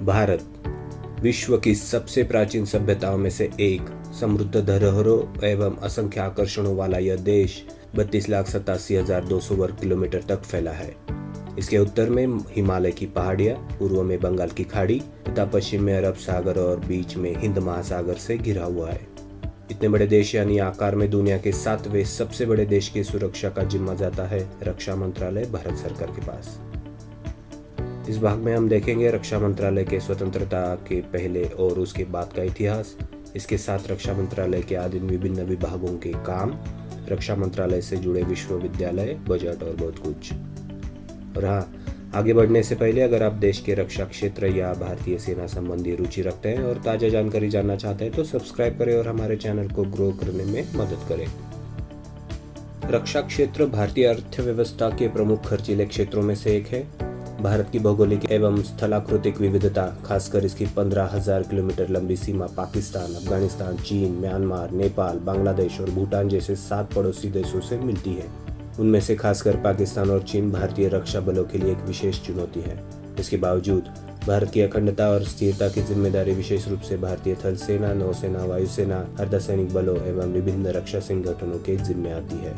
भारत विश्व की सबसे प्राचीन सभ्यताओं में से एक, समृद्ध धरोहरों एवं असंख्य आकर्षणों वाला यह देश 32,87,200 वर्ग किलोमीटर तक फैला है। इसके उत्तर में हिमालय की पहाड़ियां, पूर्व में बंगाल की खाड़ी तथा पश्चिम में अरब सागर और बीच में हिंद महासागर से घिरा हुआ है। इतने बड़े देश यानी आकार में दुनिया के 7वें सबसे बड़े देश की सुरक्षा का जिम्मा जाता है रक्षा मंत्रालय भारत सरकार के पास। इस भाग में हम देखेंगे रक्षा मंत्रालय के स्वतंत्रता के पहले और उसके बाद का इतिहास, इसके साथ रक्षा मंत्रालय के अधीन विभिन्न विभागों के काम, रक्षा मंत्रालय से जुड़े विश्वविद्यालय, बजट और बहुत कुछ। और हाँ, आगे बढ़ने से पहले अगर आप देश के रक्षा क्षेत्र या भारतीय सेना संबंधी रुचि रखते हैं और ताज़ा जानकारी जानना चाहते हैं तो सब्सक्राइब करें और हमारे चैनल को ग्रो करने में मदद करें। रक्षा क्षेत्र भारतीय अर्थव्यवस्था के प्रमुख खर्चीले क्षेत्रों में से एक है। भारत की भौगोलिक एवं स्थलाकृतिक विविधता, खासकर इसकी 15,000 किलोमीटर लंबी सीमा पाकिस्तान, अफगानिस्तान, चीन, म्यांमार, नेपाल, बांग्लादेश और भूटान जैसे 7 पड़ोसी देशों से मिलती है। उनमें से खासकर पाकिस्तान और चीन भारतीय रक्षा बलों के लिए एक विशेष चुनौती है। इसके बावजूद भारत की अखंडता और स्थिरता की जिम्मेदारी विशेष रूप से भारतीय थल सेना, नौसेना, वायुसेना, अर्धसैनिक बलों एवं विभिन्न रक्षा संगठनों के जिम्मे आती है।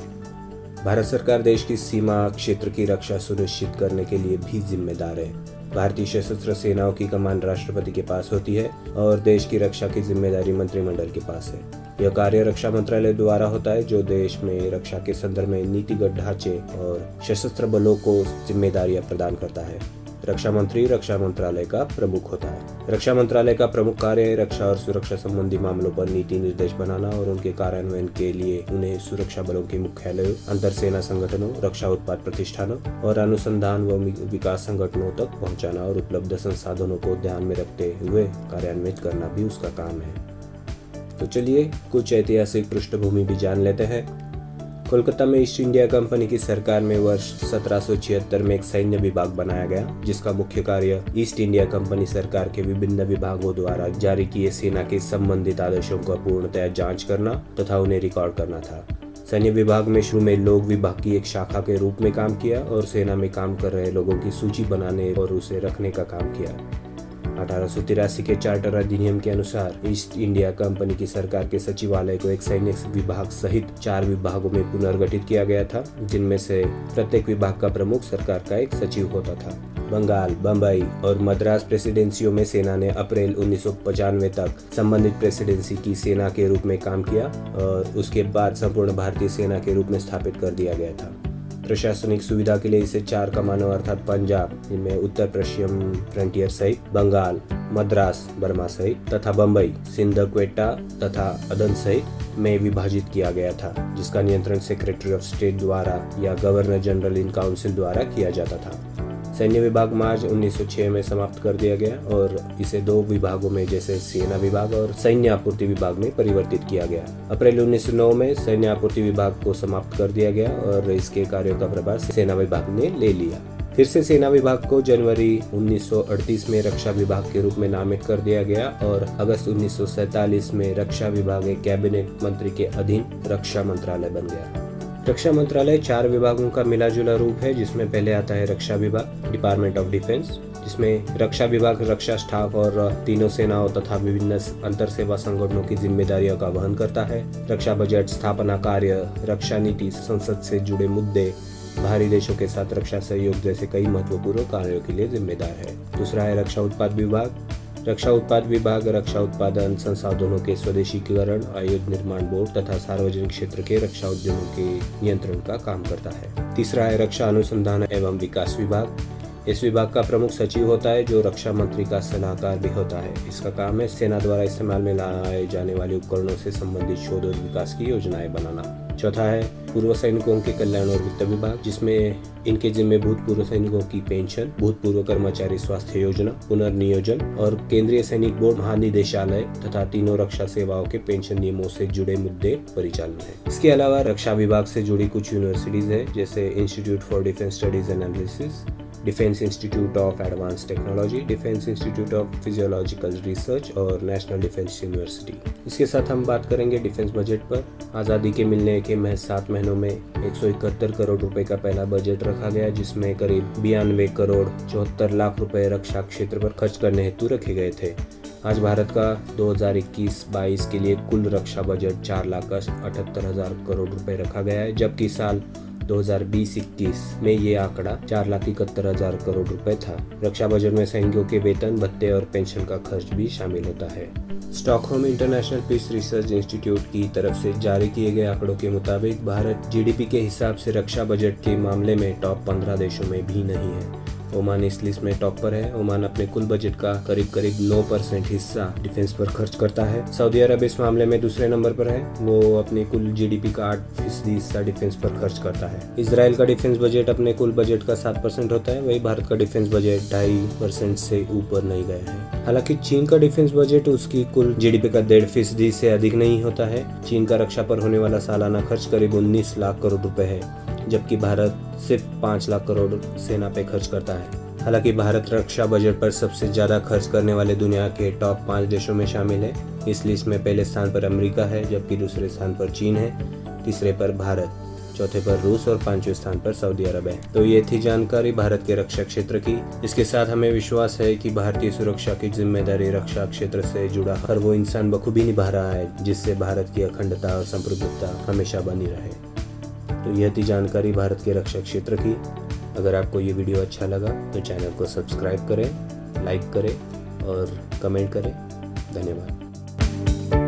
भारत सरकार देश की सीमा क्षेत्र की रक्षा सुनिश्चित करने के लिए भी जिम्मेदार है। भारतीय सशस्त्र सेनाओं की कमान राष्ट्रपति के पास होती है और देश की रक्षा की जिम्मेदारी मंत्रिमंडल के पास है। यह कार्य रक्षा मंत्रालय द्वारा होता है, जो देश में रक्षा के संदर्भ में नीतिगत ढांचे और सशस्त्र बलों को जिम्मेदारियां प्रदान करता है। रक्षा मंत्री रक्षा मंत्रालय का प्रमुख होता है। रक्षा मंत्रालय का प्रमुख कार्य है रक्षा और सुरक्षा संबंधी मामलों पर नीति निर्देश बनाना और उनके कार्यान्वयन के लिए उन्हें सुरक्षा बलों के मुख्यालयों, अंतर सेना संगठनों, रक्षा उत्पाद प्रतिष्ठानों और अनुसंधान व विकास संगठनों तक पहुंचाना और उपलब्ध संसाधनों को ध्यान में रखते हुए कार्यान्वित करना भी उसका काम है। तो चलिए कुछ ऐतिहासिक पृष्ठभूमि भी जान लेते हैं। कोलकाता में ईस्ट इंडिया कंपनी की सरकार में वर्ष 1776 में एक सैन्य विभाग बनाया गया, जिसका मुख्य कार्य ईस्ट इंडिया कंपनी सरकार के विभिन्न विभागों द्वारा जारी किए सेना के संबंधित आदेशों का पूर्णतया जांच करना तथा उन्हें रिकॉर्ड करना था। सैन्य विभाग में शुरू में लोक विभाग की एक शाखा के रूप में काम किया और सेना में काम कर रहे लोगों की सूची बनाने और उसे रखने का काम किया। 1883 के चार्टर अधिनियम के अनुसार ईस्ट इंडिया कंपनी की सरकार के सचिवालय को एक सैन्य विभाग सहित 4 विभागों में पुनर्गठित किया गया था, जिनमें से प्रत्येक विभाग का प्रमुख सरकार का एक सचिव होता था। बंगाल, बम्बई और मद्रास प्रेसिडेंसियों में सेना ने अप्रैल 1995 तक संबंधित प्रेसिडेंसी की सेना के रूप में काम किया और उसके बाद संपूर्ण भारतीय सेना के रूप में स्थापित कर दिया गया था। प्रशासनिक सुविधा के लिए इसे 4 कमानों अर्थात पंजाब, जिनमें उत्तर पश्चिम फ्रंटियर सहित, बंगाल, मद्रास, बर्मा सहित तथा बम्बई, सिंध, क्वेटा तथा अदन सहित में विभाजित किया गया था, जिसका नियंत्रण सेक्रेटरी ऑफ स्टेट द्वारा या गवर्नर जनरल इन काउंसिल द्वारा किया जाता था। सैन्य विभाग मार्च 1906 में समाप्त कर दिया गया और इसे 2 विभागों में जैसे सेना विभाग और सैन्य आपूर्ति विभाग में परिवर्तित किया गया। अप्रैल 1909 में सैन्य आपूर्ति विभाग को समाप्त कर दिया गया और इसके कार्यों का प्रभार सेना विभाग ने ले लिया। फिर से सेना विभाग को जनवरी 1938 में रक्षा विभाग के रूप में नामित कर दिया गया और अगस्त 1947 में रक्षा विभाग एक कैबिनेट मंत्री के अधीन रक्षा मंत्रालय बन गया। रक्षा मंत्रालय 4 विभागों का मिला जुला रूप है, जिसमें पहले आता है रक्षा विभाग, डिपार्टमेंट ऑफ डिफेंस, जिसमें रक्षा विभाग रक्षा स्टाफ और तीनों सेनाओं तथा विभिन्न अंतर सेवा संगठनों की जिम्मेदारियों का वहन करता है। रक्षा बजट, स्थापना कार्य, रक्षा नीति, संसद से जुड़े मुद्दे, बाहरी देशों के साथ रक्षा सहयोग जैसे कई महत्वपूर्ण कार्यों के लिए जिम्मेदार है। दूसरा है रक्षा उत्पाद विभाग। रक्षा उत्पाद विभाग रक्षा उत्पादन संसाधनों के स्वदेशीकरण, आयुध निर्माण बोर्ड तथा सार्वजनिक क्षेत्र के रक्षा उद्यमों के नियंत्रण का काम करता है। तीसरा है रक्षा अनुसंधान एवं विकास विभाग। इस विभाग का प्रमुख सचिव होता है, जो रक्षा मंत्री का सलाहकार भी होता है। इसका काम है सेना द्वारा इस्तेमाल में लाए जाने वाले उपकरणों से संबंधित शोध और विकास की योजनाएं बनाना। चौथा है पूर्व सैनिकों के कल्याण और वित्त विभाग, जिसमें इनके जिम्मे भूतपूर्व सैनिकों की पेंशन, भूतपूर्व कर्मचारी स्वास्थ्य योजना, पुनर्नियोजन और केंद्रीय सैनिक बोर्ड महानिदेशालय तथा तीनों रक्षा सेवाओं के पेंशन नियमों से जुड़े मुद्दे परिचालन है। इसके अलावा रक्षा विभाग से जुड़ी कुछ यूनिवर्सिटीज है, जैसे institute for defence studies and analysis, defence institute of advance technology, defence institute of physiological research और नेशनल डिफेंस यूनिवर्सिटी। इसके साथ हम बात करेंगे डिफेंस बजट पर। आज़ादी के मिलने के महज 7 महीनों में 171 करोड़ रुपए का पहला बजट रखा गया, जिसमें करीब 92 करोड़ 74 लाख रुपए रक्षा क्षेत्र पर खर्च करने हेतु रखे गए थे। आज भारत का 2021-22 के लिए कुल रक्षा बजट 4,78,000 करोड़ रुपए रखा गया है, जबकि साल 2020-21 में ये आंकड़ा 4,71,000 करोड़ रुपए था। रक्षा बजट में सैनिकों के वेतन, भत्ते और पेंशन का खर्च भी शामिल होता है। Stockholm International Peace Research Institute की तरफ से जारी किए गए आंकड़ों के मुताबिक भारत जीडीपी के हिसाब से रक्षा बजट के मामले में टॉप 15 देशों में भी नहीं है। ओमान इस लिस्ट में टॉप पर है। ओमान अपने कुल बजट का करीब 9% हिस्सा डिफेंस पर खर्च करता है। सऊदी अरब इस मामले में दूसरे नंबर पर है। वो अपने कुल जीडीपी का 8% हिस्सा डिफेंस पर खर्च करता है। इजराइल का डिफेंस बजट अपने कुल बजट का 7% होता है। वही भारत का डिफेंस बजट 2.5% से ऊपर नहीं गया है। हालांकि चीन का डिफेंस बजट उसकी कुल जीडीपी का 1.5% से अधिक नहीं होता है। चीन का रक्षा पर होने वाला सालाना खर्च करीब 19 लाख करोड़ रुपए है, जबकि भारत सिर्फ 5 लाख करोड़ सेना पे खर्च करता है। हालांकि भारत रक्षा बजट पर सबसे ज्यादा खर्च करने वाले दुनिया के टॉप 5 देशों में शामिल है। इस लिस्ट में पहले स्थान पर अमेरिका है, जबकि दूसरे स्थान पर चीन है, तीसरे पर भारत, चौथे पर रूस और 5वें स्थान पर सऊदी अरब है। तो ये थी जानकारी भारत के रक्षा क्षेत्र की। इसके साथ हमें विश्वास है कि भारतीय सुरक्षा की जिम्मेदारी रक्षा क्षेत्र से जुड़ा हर वो इंसान बखूबी निभा रहा है, जिससे भारत की अखंडता और संप्रभुता हमेशा बनी रहे। तो यह थी जानकारी भारत के रक्षा क्षेत्र की। अगर आपको ये वीडियो अच्छा लगा तो चैनल को सब्सक्राइब करें, लाइक करें और कमेंट करें। धन्यवाद।